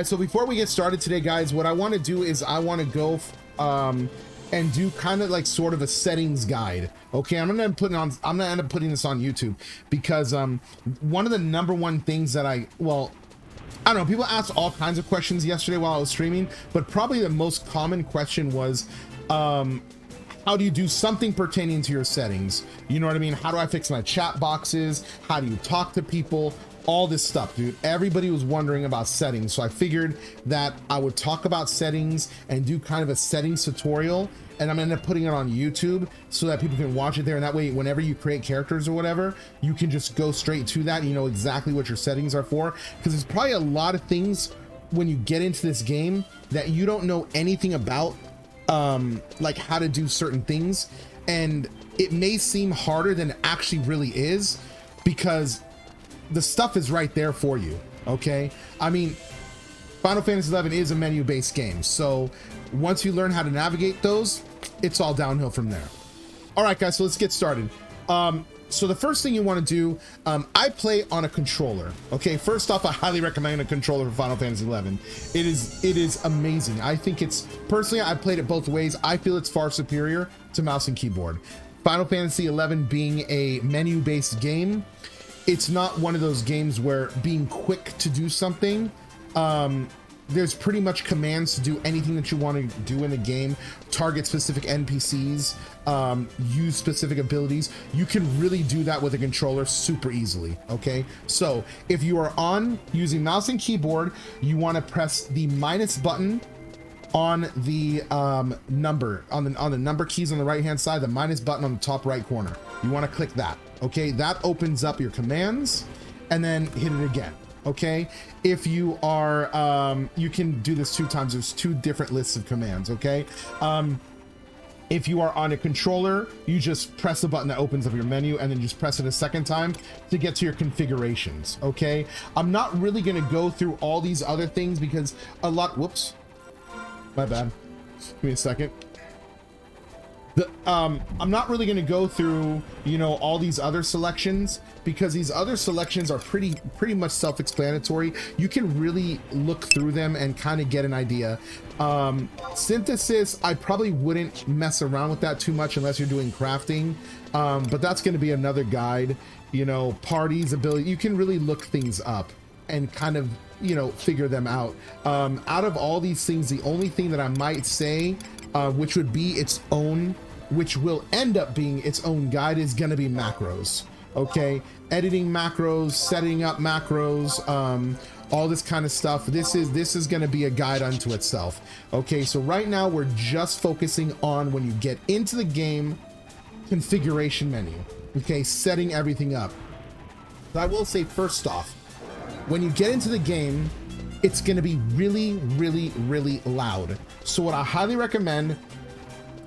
right, so before we get started today, guys, what I want to do is I want to go and do kind of like sort of a settings guide. Okay, I'm gonna end up putting this on YouTube because one of the number one things that I don't know, people asked all kinds of questions yesterday while I was streaming, but probably the most common question was how do you do something pertaining to your settings? You know what I mean? How do I fix my chat boxes? How do you talk to people? All this stuff, dude. Everybody was wondering about settings, so I figured that I would talk about settings and do kind of a settings tutorial, and I'm gonna end up putting it on YouTube so that people can watch it there, and that way whenever you create characters or whatever, you can just go straight to that and you know exactly what your settings are for, because there's probably a lot of things when you get into this game that you don't know anything about, like how to do certain things, and it may seem harder than it actually really is because the stuff is right there for you. Okay, I mean, Final Fantasy XI is a menu-based game, so once you learn how to navigate those, it's all downhill from there. All right, guys, so let's get started. So the first thing you want to do, I play on a controller. Okay, first off, I highly recommend a controller for Final Fantasy XI. It is amazing. I think it's, personally, I played it both ways. I feel it's far superior to mouse and keyboard. Final Fantasy XI being a menu-based game, it's not one of those games where being quick to do something, there's pretty much commands to do anything that you want to do in the game, target specific NPCs, use specific abilities. You can really do that with a controller super easily. Okay, so if you are on using mouse and keyboard, you want to press the minus button on the number on the number keys on the right hand side, the minus button on the top right corner. You want to click that. Okay, that opens up your commands, and then hit it again. Okay, if you are you can do this 2 times. There's 2 different lists of commands. Okay, if you are on a controller, you just press the button that opens up your menu, and then just press it a second time to get to your configurations. Okay, I'm not really going to go through all these other things because a lot, whoops, my bad, give me a second. I'm not really going to go through, you know, all these other selections because these other selections are pretty much self-explanatory. You can really look through them and kind of get an idea. Synthesis, I probably wouldn't mess around with that too much unless you're doing crafting, but that's going to be another guide. You know, parties, ability, you can really look things up and kind of, you know, figure them out. Out of all these things, the only thing that I might say, which would be its own, which will end up being its own guide, is going to be macros. Okay, editing macros, setting up macros, all this kind of stuff. This is going to be a guide unto itself. Okay, so right now we're just focusing on when you get into the game, configuration menu. Okay, setting everything up. But I will say, first off, when you get into the game, it's going to be really, really, really loud. So what I highly recommend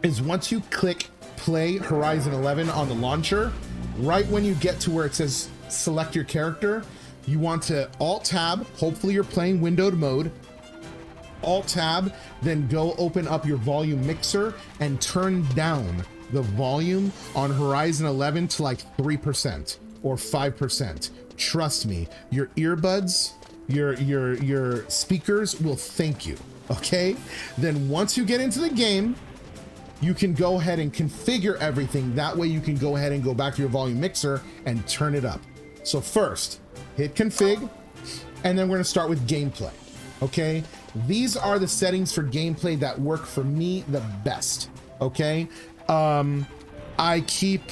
is once you click play Horizon 11 on the launcher, right when you get to where it says select your character, you want to alt tab, hopefully you're playing windowed mode, alt tab, then go open up your volume mixer and turn down the volume on Horizon 11 to like 3% or 5%. Trust me, your earbuds, your speakers will thank you. Okay, then once you get into the game, you can go ahead and configure everything. That way you can go ahead and go back to your volume mixer and turn it up. So first, hit config, and then we're gonna start with gameplay. Okay, these are the settings for gameplay that work for me the best. Okay, I keep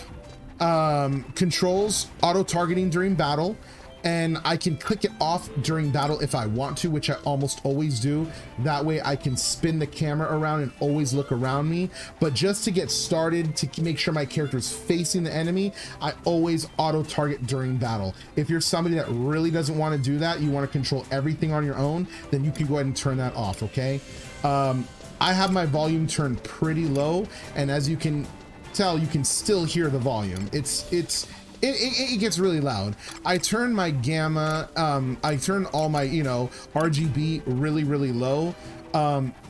controls auto targeting during battle, and I can click it off during battle if I want to, which I almost always do. That way I can spin the camera around and always look around me. But just to get started, to make sure my character is facing the enemy, I always auto target during battle. If you're somebody that really doesn't want to do that, you want to control everything on your own, then you can go ahead and turn that off. Okay, I have my volume turned pretty low, and as you can tell, you can still hear the volume. It gets really loud. I turn my gamma, I turn all my, you know, RGB really, really low,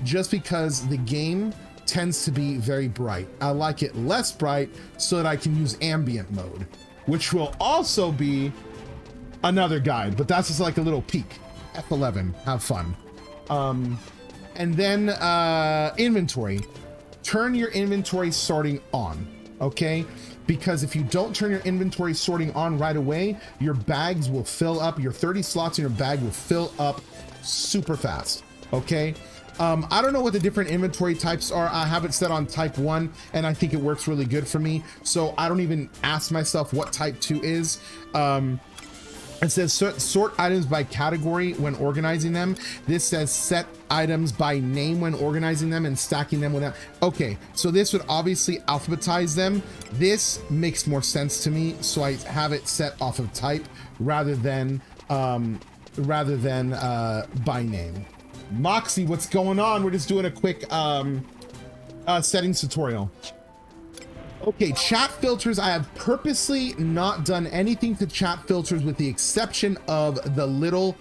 just because the game tends to be very bright. I like it less bright so that I can use ambient mode, which will also be another guide, but that's just like a little peek. F11, have fun. And then inventory. Turn your inventory sorting on, okay? Because if you don't turn your inventory sorting on right away, your bags will fill up. Your 30 slots in your bag will fill up super fast, okay? I don't know what the different inventory types are. I have it set on type 1, and I think it works really good for me. So I don't even ask myself what type 2 is. It says sort items by category when organizing them. This says set items by name when organizing them and stacking them without. Okay, so this would obviously alphabetize them. This makes more sense to me, so I have it set off of type rather than by name. Moxie, what's going on? We're just doing a quick settings tutorial. Okay, chat filters. I have purposely not done anything to chat filters with the exception of the little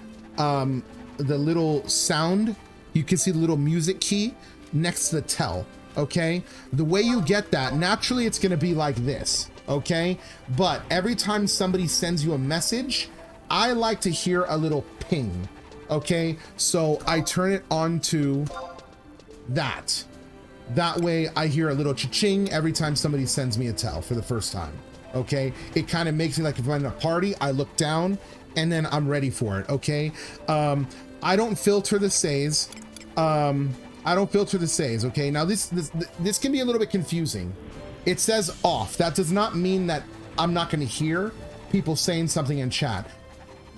sound. You can see the little music key next to the tell, okay? The way you get that, naturally it's gonna be like this, okay? But every time somebody sends you a message, I like to hear a little ping, okay? So I turn it on to that. That way I hear a little cha-ching every time somebody sends me a tell for the first time, okay? It kind of makes me like if I'm in a party, I look down and then I'm ready for it, okay? I don't filter the says. I don't filter the says, okay? Now this can be a little bit confusing. It says off. That does not mean that I'm not gonna hear people saying something in chat.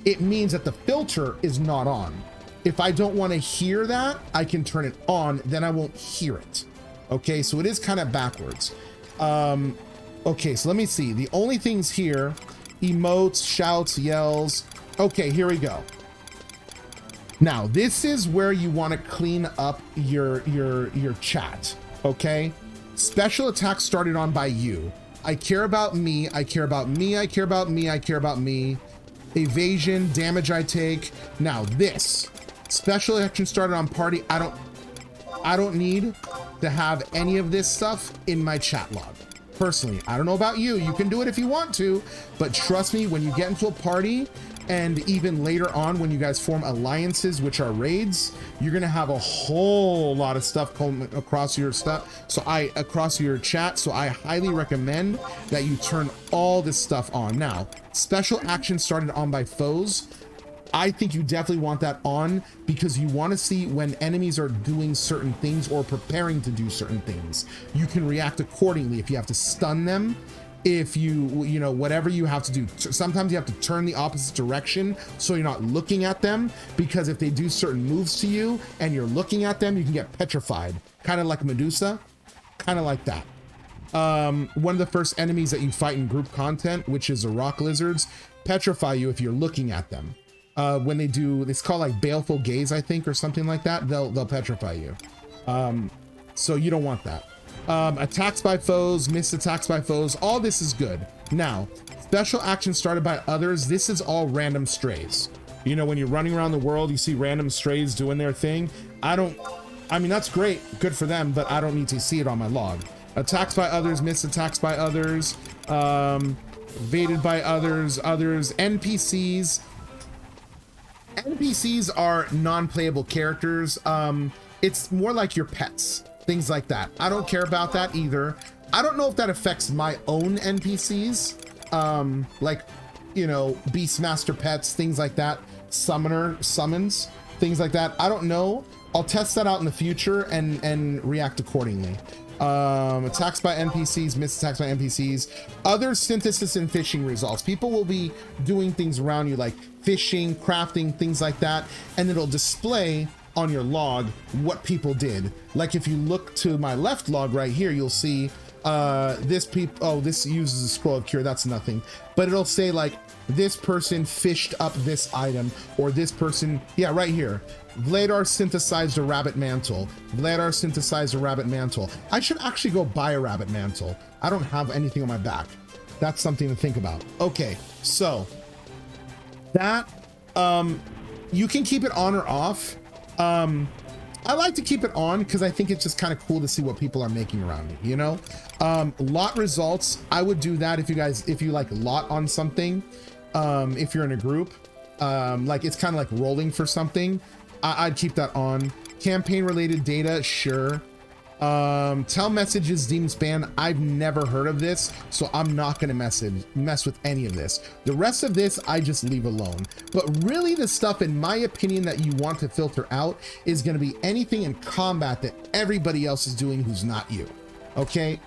It means that the filter is not on. If I don't wanna hear that, I can turn it on, then I won't hear it. Okay, so it is kind of backwards. Okay, so let me see. The only things here, emotes, shouts, yells. Okay, here we go. Now, this is where you want to clean up your chat, okay? Special attacks started on by you. I care about me, I care about me, I care about me, I care about me. Evasion, damage I take. Now this, special action started on party. I don't need to have any of this stuff in my chat log. Personally, I don't know about you. You can do it if you want to, but trust me, when you get into a party and even later on when you guys form alliances, which are raids, you're gonna have a whole lot of stuff coming across your stuff. Across your chat. So I highly recommend that you turn all this stuff on. Now, special action started on by foes. I think you definitely want that on because you want to see when enemies are doing certain things or preparing to do certain things. You can react accordingly if you have to stun them, if you know, whatever you have to do. Sometimes you have to turn the opposite direction so you're not looking at them, because if they do certain moves to you and you're looking at them, you can get petrified. Kind of like Medusa, kind of like that. One of the first enemies that you fight in group content, which is the rock lizards, petrify you if you're looking at them. When they do, it's called like baleful gaze, I think, or something like that. They'll petrify you. So you don't want that. Attacks by foes, missed attacks by foes, all this is good. Now, special action started by others. This is all random strays. You know, when you're running around the world, you see random strays doing their thing. I mean, that's great, good for them, but I don't need to see it on my log. Attacks by others, missed attacks by others, evaded by others, NPCs. NPCs are non-playable characters. It's more like your pets, things like that. I don't care about that either. I don't know if that affects my own NPCs, like, you know, Beastmaster pets, things like that, summons, things like that. I don't know. I'll test that out in the future and react accordingly. Attacks by NPCs, missed attacks by NPCs, other synthesis and fishing results. People will be doing things around you like fishing, crafting, things like that, and it'll display on your log what people did. Like if you look to my left log right here, you'll see this uses a scroll of cure, that's nothing, but it'll say like this person fished up this item, or this person, yeah, right here, Vladar synthesized a rabbit mantle. Vladar synthesized a rabbit mantle. I should actually go buy a rabbit mantle. I don't have anything on my back. That's something to think about. Okay, so that you can keep it on or off. I like to keep it on because I think it's just kind of cool to see what people are making around me, you know? Lot results, I would do that if you like lot on something, if you're in a group, like it's kind of like rolling for something. I'd keep that on. Campaign related data, sure. Tell messages deemed spam. I've never heard of this, so I'm not gonna mess with any of this. The rest of this I just leave alone. But really the stuff, in my opinion, that you want to filter out is gonna be anything in combat that everybody else is doing who's not you. Okay?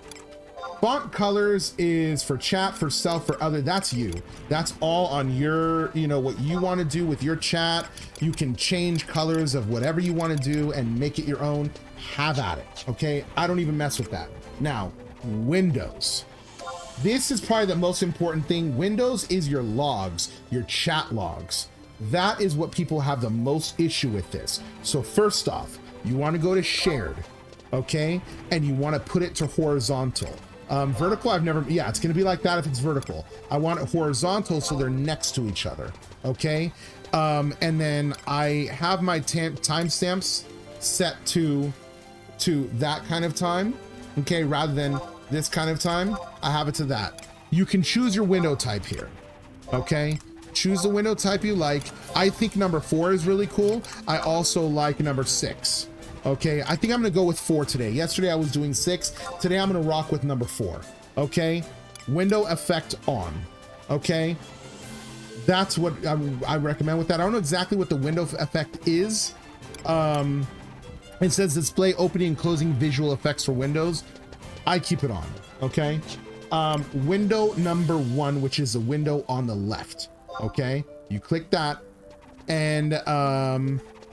Font colors is for chat, for self, for other. That's you. That's all on your, you know, what you want to do with your chat. You can change colors of whatever you want to do and make it your own. Have at it. Okay, I don't even mess with that. Now, Windows. This is probably the most important thing. Windows is your logs, your chat logs. That is what people have the most issue with this. So first off, you want to go to shared, okay, and you want to put it to horizontal. Vertical, I've never, yeah, it's going to be like that if it's vertical. I want it horizontal so they're next to each other, okay? And then I have my timestamps set to that kind of time, okay? Rather than this kind of time, I have it to that. You can choose your window type here, okay? Choose the window type you like. I think number 4 is really cool. I also like number 6. Okay, I think I'm gonna go with 4 today. Yesterday I was doing 6. Today I'm gonna rock with number 4. Okay, window effect on. Okay, that's what I recommend with that. I don't know exactly what the window effect is. It says display opening and closing visual effects for windows. I keep it on. Okay, window number 1, which is the window on the left. Okay, you click that, and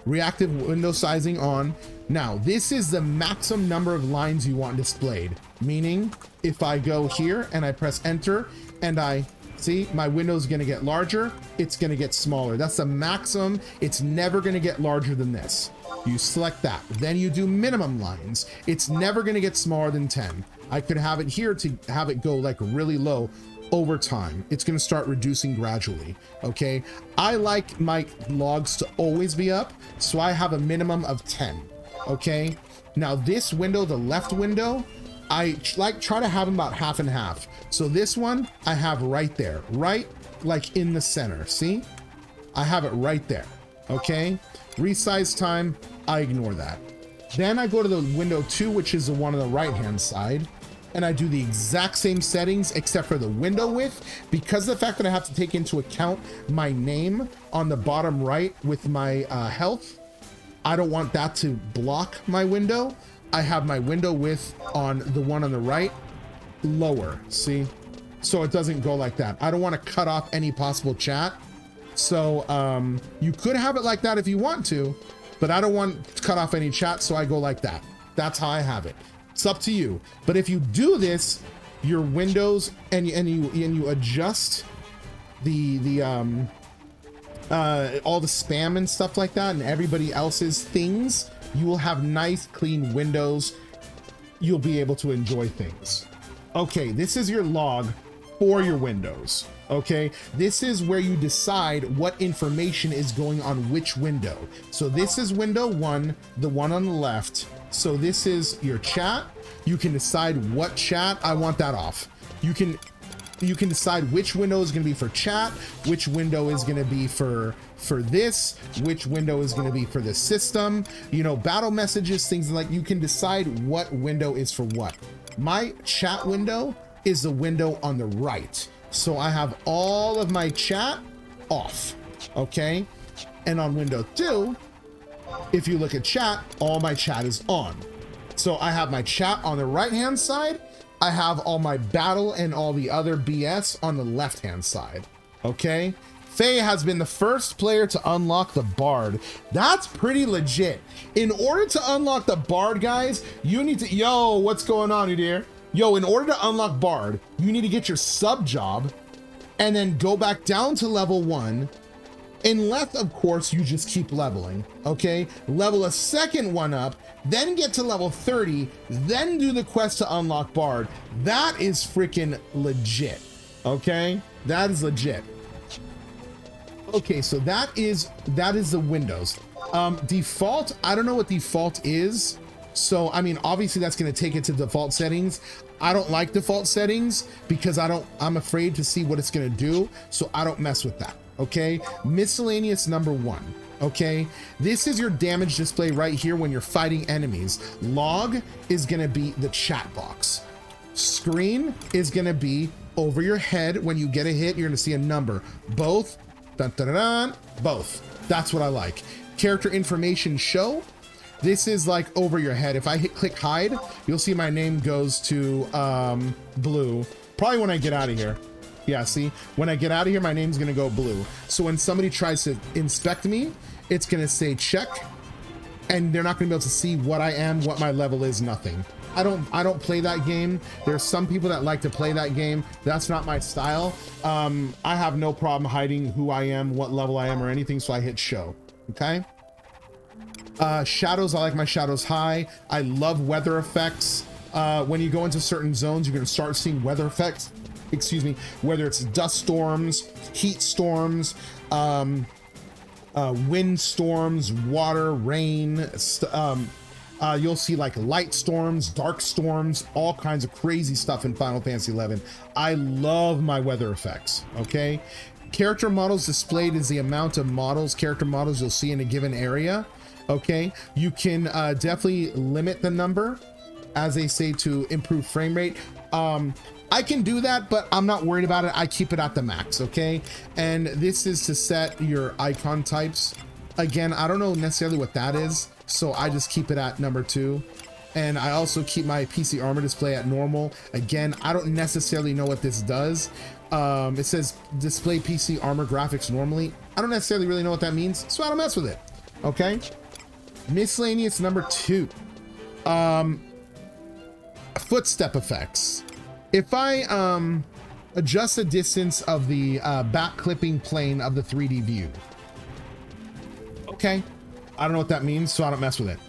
reactive window sizing on. Now, this is the maximum number of lines you want displayed, meaning if I go here and I press enter and I see my window is going to get larger, it's going to get smaller. That's the maximum. It's never going to get larger than this. You select that. Then you do minimum lines. It's never going to get smaller than 10. I could have it here to have it go like really low. Over time, it's going to start reducing gradually. Okay, I like my logs to always be up, so I have a minimum of 10. Okay, now this window, the left window, I try to have them about half and half. So this one I have right there, right like in the center. See, I have it right there. Okay, resize time, I ignore that. Then I go to the window 2, which is the one on the right hand side, and I do the exact same settings except for the window width. Because of the fact that I have to take into account my name on the bottom right with my health, I don't want that to block my window. I have my window width on the one on the right lower, see? So it doesn't go like that. I don't want to cut off any possible chat. So you could have it like that if you want to, but I don't want to cut off any chat, so I go like that. That's how I have it. It's up to you. But if you do this, your windows and you adjust the all the spam and stuff like that and everybody else's things, you will have nice clean windows. You'll be able to enjoy things. Okay, this is your log for your windows. Okay, this is where you decide what information is going on which window. So this is window 1, the one on the left. So this is your chat. You can decide what chat. I want that off. You can decide which window is going to be for chat, which window is going to be for this, which window is going to be for the system, you know, battle messages, things like. You can decide what window is for what. My chat window is the window on the right. So I have all of my chat off. Okay. And on window 2, if you look at chat, all my chat is on. So I have my chat on the right hand side. I have all my battle and all the other BS on the left hand side. Okay. Faye has been the first player to unlock the Bard. That's pretty legit. In order to unlock the Bard, guys, you need to, yo, what's going on, you dear? Yo, in order to unlock Bard, you need to get your sub job and then go back down to level 1. Unless, of course, you just keep leveling, okay? Level a second one up, then get to level 30, then do the quest to unlock Bard. That is freaking legit, okay? That is legit. Okay, so that is the windows. Default, I don't know what default is. So, I mean, obviously that's going to take it to default settings. I don't like default settings because I'm afraid to see what it's going to do. So I don't mess with that. Okay. Miscellaneous number 1. Okay, this is your damage display right here when you're fighting enemies. Log is gonna be the chat box. Screen is gonna be over your head. When you get a hit, you're gonna see a number. Both, dun, dun, dun, dun, both. That's what I like. Character information show. This is like over your head. If I click hide, you'll see my name goes to blue. Probably when I get out of here. Yeah, see, when I get out of here, my name's gonna go blue. So when somebody tries to inspect me, it's gonna say check, and they're not gonna be able to see what I am, what my level is, nothing. I don't play that game. There's some people that like to play that game. That's not my style. I have no problem hiding who I am, what level I am, or anything, so I hit show, okay? Shadows, I like my shadows high. I love weather effects. When you go into certain zones, you're gonna start seeing weather effects, excuse me, whether it's dust storms, heat storms, wind storms, water, rain, you'll see like light storms, dark storms, all kinds of crazy stuff in Final Fantasy XI. I love my weather effects, okay? Character models displayed is the amount of character models you'll see in a given area, okay? You can definitely limit the number, as they say, to improve frame rate. I can do that, but I'm not worried about it. I keep it at the max, okay? And this is to set your icon types. Again, I don't know necessarily what that is, so I just keep it at number 2. And I also keep my PC armor display at normal. Again, I don't necessarily know what this does. It says display PC armor graphics normally. I don't necessarily really know what that means, so I don't mess with it, okay? Miscellaneous number 2. Footstep effects. If I adjust the distance of the back clipping plane of the 3D view, okay, I don't know what that means, so I don't mess with it.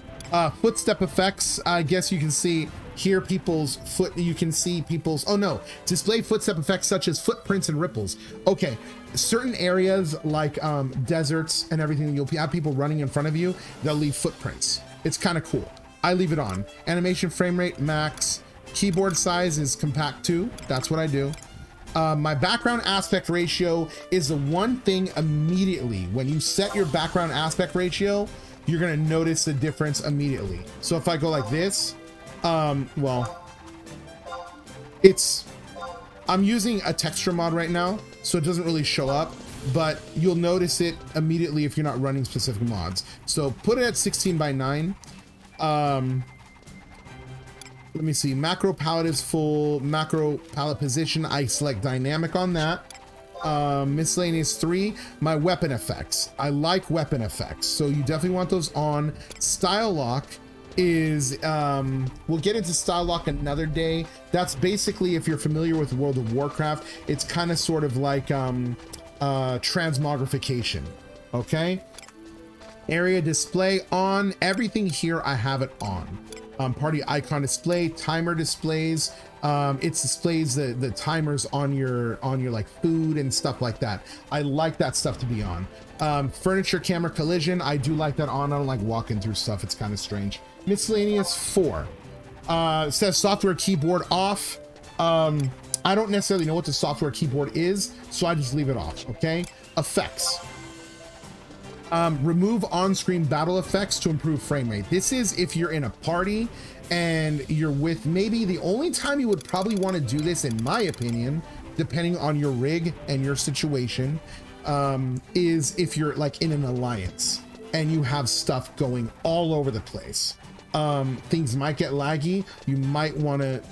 Footstep effects, I guess you can see here people's foot, you can see people's, oh no, display footstep effects such as footprints and ripples. Okay, certain areas like deserts and everything, you'll have people running in front of you, they'll leave footprints. It's kind of cool. I leave it on. Animation frame rate max. Keyboard size is compact 2. That's what I do. My background aspect ratio is the one thing immediately. When you set your background aspect ratio, you're gonna notice the difference immediately. So if I go like this, well, I'm using a texture mod right now, so it doesn't really show up, but you'll notice it immediately if you're not running specific mods. So put it at 16:9. Let me see, macro palette is full, macro palette position, I select dynamic on that. Miscellaneous 3, my weapon effects. I like weapon effects, so you definitely want those on. Style lock is, we'll get into style lock another day. That's basically, if you're familiar with World of Warcraft, it's kind of sort of like transmogrification, okay? Area display on, everything here I have it on. Party icon display, timer displays, it displays the timers on your like food and stuff like that. I like that stuff to be on. Furniture camera collision, I do like that on. I don't like walking through stuff, it's kind of strange. Miscellaneous 4, says software keyboard off. I don't necessarily know what the software keyboard is, so I just leave it off, okay? Effects. Remove on-screen battle effects to improve frame rate. This is if you're in a party and you're with, maybe the only time you would probably want to do this, in my opinion, depending on your rig and your situation, is if you're like in an alliance and you have stuff going all over the place. Things might get laggy. You might want to,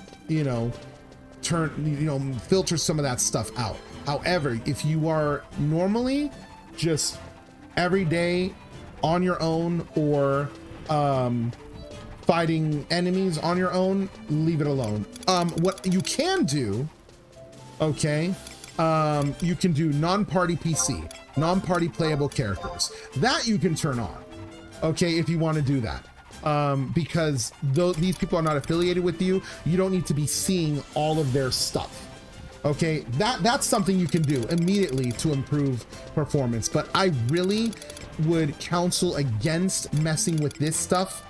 filter some of that stuff out. However, if you are normally just every day on your own, or fighting enemies on your own, leave it alone. What you can do, okay, you can do non-party PC, non-party playable characters. That you can turn on, okay, if you want to do that. Because these people are not affiliated with you, you don't need to be seeing all of their stuff. Okay, that's something you can do immediately to improve performance, but I really would counsel against messing with this stuff.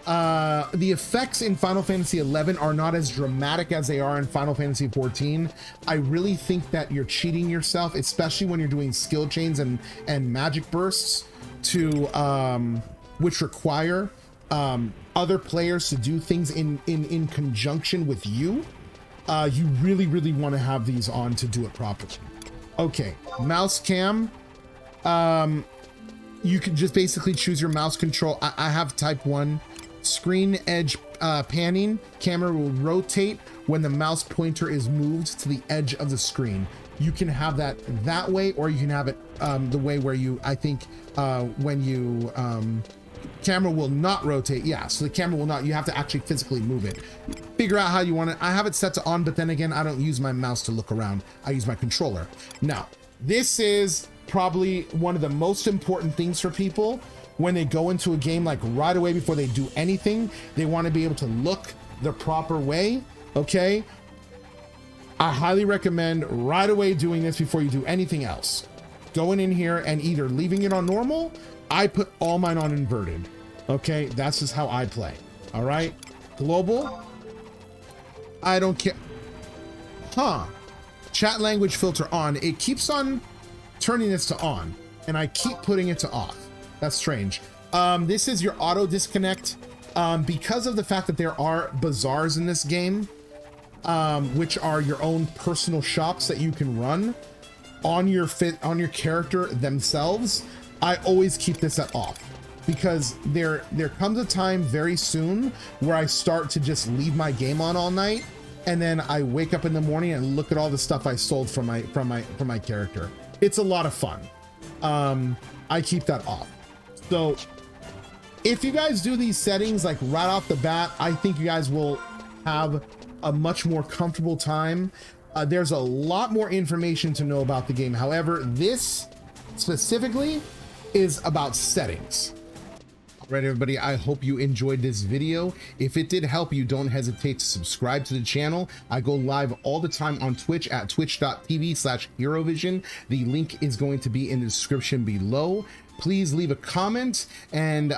The effects in Final Fantasy XI are not as dramatic as they are in Final Fantasy XIV. I really think that you're cheating yourself, especially when you're doing skill chains and magic bursts. to which require other players to do things in conjunction with you, you really want to have these on to do it properly. Okay, mouse cam. You can just basically choose your mouse control. I have type 1. Screen edge panning. Camera will rotate when the mouse pointer is moved to the edge of the screen. You can have that way, or you can have it the way where you, I think, when you camera will not rotate. Yeah, so the camera will not, you have to actually physically move it. Figure out how you want it. I have it set to on, but then again, I don't use my mouse to look around. I use my controller. Now, this is probably one of the most important things for people when they go into a game. Like right away before they do anything, they want to be able to look the proper way. Okay, I highly recommend right away doing this before you do anything else. Going in here and either leaving it on normal. I put all mine on inverted. Okay, that's just how I play. All right, global. I don't care. Chat language filter on. It keeps on turning this to on, and I keep putting it to off. That's strange. This is your auto disconnect. Because of the fact that there are bazaars in this game, which are your own personal shops that you can run on your character themselves. I always keep this at off, because there comes a time very soon where I start to just leave my game on all night, and then I wake up in the morning and look at all the stuff I sold from my character. It's a lot of fun. I keep that off. So if you guys do these settings like right off the bat, I think you guys will have a much more comfortable time. There's a lot more information to know about the game. However, this specifically is about settings. All right, everybody, I hope you enjoyed this video. If it did help you, don't hesitate to subscribe to the channel. I go live all the time on Twitch at twitch.tv/HeroVision. The link is going to be in the description below. Please leave a comment and,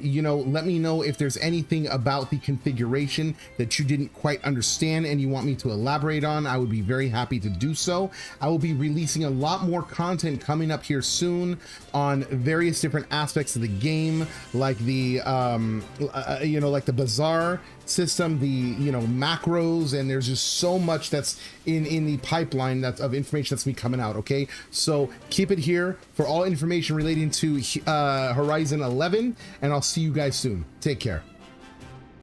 you know, let me know if there's anything about the configuration that you didn't quite understand and you want me to elaborate on. I would be very happy to do so. I will be releasing a lot more content coming up here soon on various different aspects of the game, like the, you know, like the bazaar system, the, you know, macros, and there's just so much that's in the pipeline that's of information that's been coming out. Okay, so keep it here for all information relating to Horizon 11, and I'll see you guys soon. Take care.